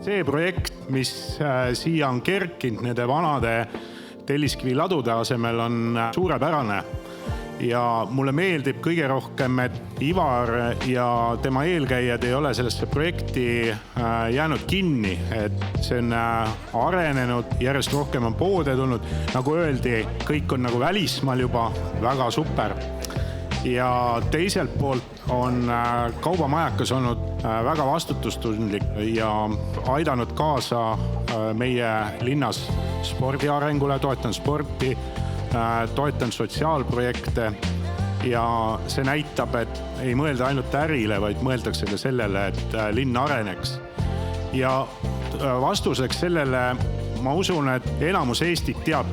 See projekt, mis siia on kerkinud nende vanade telliskiviladude asemel, on suurepärane. Ja mulle meeldib kõige rohkem, et Ivar ja tema eelkäijad ei ole sellesse projekti jäänud kinni, et see on arenenud, järjest rohkem on poode tulnud. Nagu öeldi, kõik on nagu välismaal juba, väga super. Ja teiselt poolt on Kaubamajakas olnud väga vastutustundlik ja aidanud kaasa meie linnas spordi arengule, toetan sporti, toetan sotsiaalprojekte ja see näitab, et ei mõelda ainult ärile, vaid mõeldakse ka sellele, et linn areneks. Ja vastuseks sellele ma usun, et enamus Eestit teab,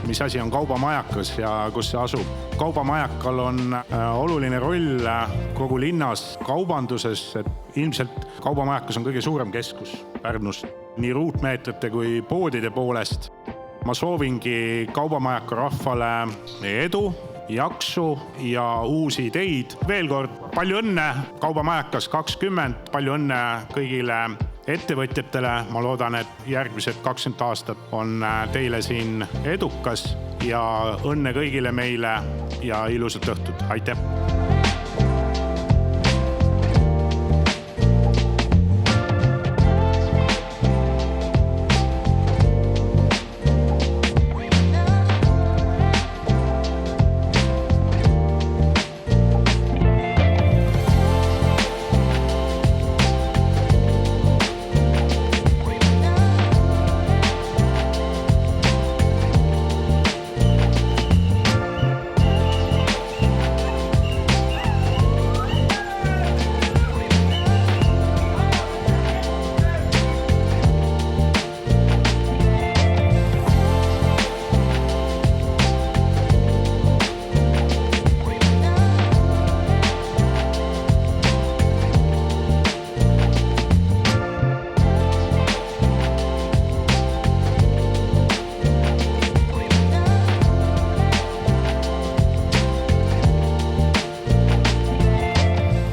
mis asi on Kaubamajakas ja kus see asub. Kaubamajakal on oluline roll kogu linnas kaubanduses, et ilmselt Kaubamajakas on kõige suurem keskus Pärnus, nii ruutmeetrite kui poodide poolest. Ma soovingi Kaubamajaka rahvale edu, jaksu ja uusi ideid. Veel kord, palju õnne Kaubamajakas 20, palju õnne kõigile ettevõtjatele. Ma loodan, et järgmised 20 aastat on teile siin edukas ja õnne kõigile meile ja ilusat õhtut. Aitäh!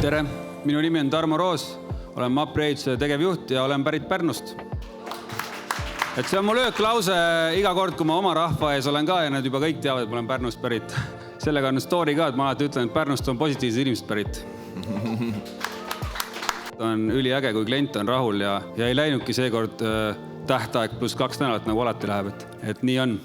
Tere, minu nimi on Tarmo Roos, olen MAPRi ehituse tegevjuht ja olen pärit Pärnust. Et see on mu lööklause iga kord, kui ma oma rahva ees olen ka ja nad juba kõik teavad, et ma olen Pärnust pärit. Sellega on story ka, et ma alati ütlen, et Pärnust on positiivsed inimesed pärit. On üliäge, kui klient on rahul ja ei läinudki seekord tähtaeg pluss 2 nädalat, nagu alati läheb, et nii on.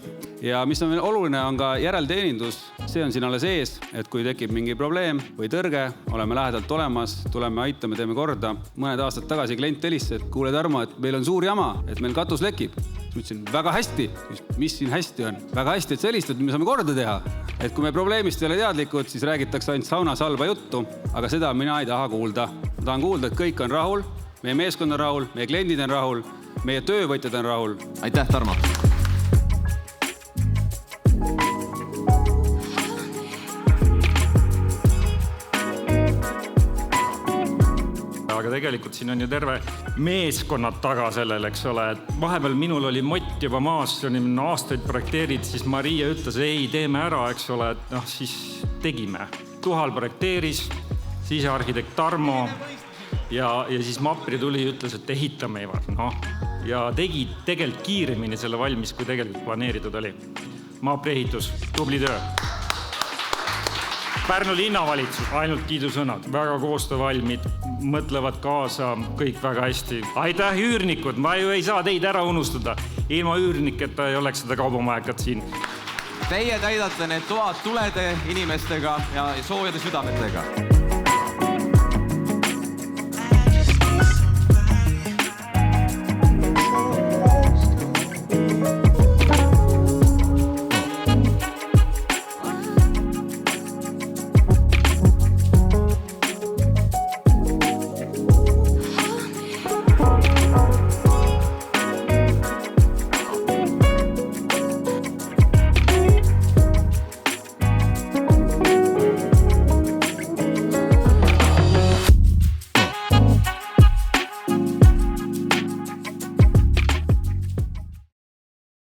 Ja mis on veel oluline, on ka järelteenindus. See on siin alles ees, et kui tekib mingi probleem või tõrge, oleme lähedalt olemas, tuleme, aitame, teeme korda. Mõned aastad tagasi klient helistas, et kuule Tarmo, et meil on suur jama, et meil katus lekib. Ma ütlesin, väga hästi. Mis siin hästi on? Väga hästi, et sa helistad, me saame korda teha. Et kui me probleemist ei ole teadlikud, siis räägitakse ainult saunas halba juttu, aga seda mina ei taha kuulda. Ma tahan kuulda, et kõik on rahul, meie meeskond on rahul, meie kliendid on rahul, meie töövõtjad on rahul. Aitäh, Tarmo! Aga tegelikult siin on ju terve meeskonnad taga sellel, eks ole. Vahepeal minul oli mott juba maas, see on aastaid projekteerid, siis Maria ütles, ei, teeme ära, eks ole, et siis tegime. Tuhal projekteeris, siis arhitekt Tarmo ja siis MAPRi tuli ja ütles, et ehitame Ivar. Ja tegi tegelikult kiiremini selle valmis, kui tegelikult planeeritud oli. MAPRi ehitus, tubli töö. Pärnu linnavalitsus, ainult kiidusõnad, väga koostöövalmid, mõtlevad kaasa, kõik väga hästi. Aitäh üürnikud, ma ju ei saa teid ära unustada. Ilma üürniketa ei oleks seda Kaubamajakat siin. Teie täidate need toad tulede inimestega ja soojade südametega.